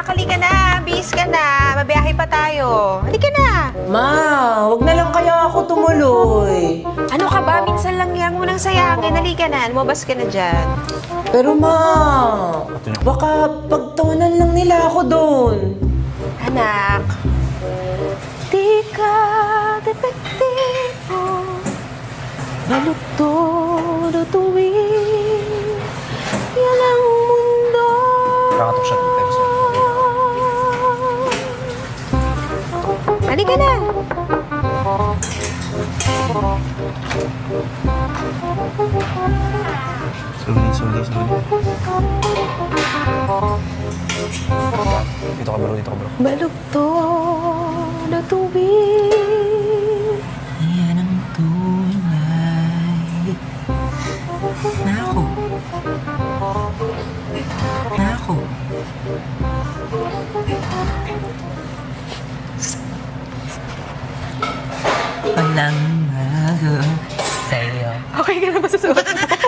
Anak, halika na. Bis ka na. Mabiyahe pa tayo. Halika na. Ma, wag na lang kaya ako tumuloy. Ano ka ba? Minsan lang yan mo nang sayangin. Halika na. Lumabas ka na dyan. Pero ma, baka pagtawanan lang nila ako doon. Anak. Di ka depektibo. Balugtod o tuwing. Yan ang mundo. Nakakatok siya dito. Halika na. Slowly. Dito ka bro. Balugtod o tuwing. Yan ang tunay. Nako. Walang sa'yo. Okay ka na ba sa suot mo?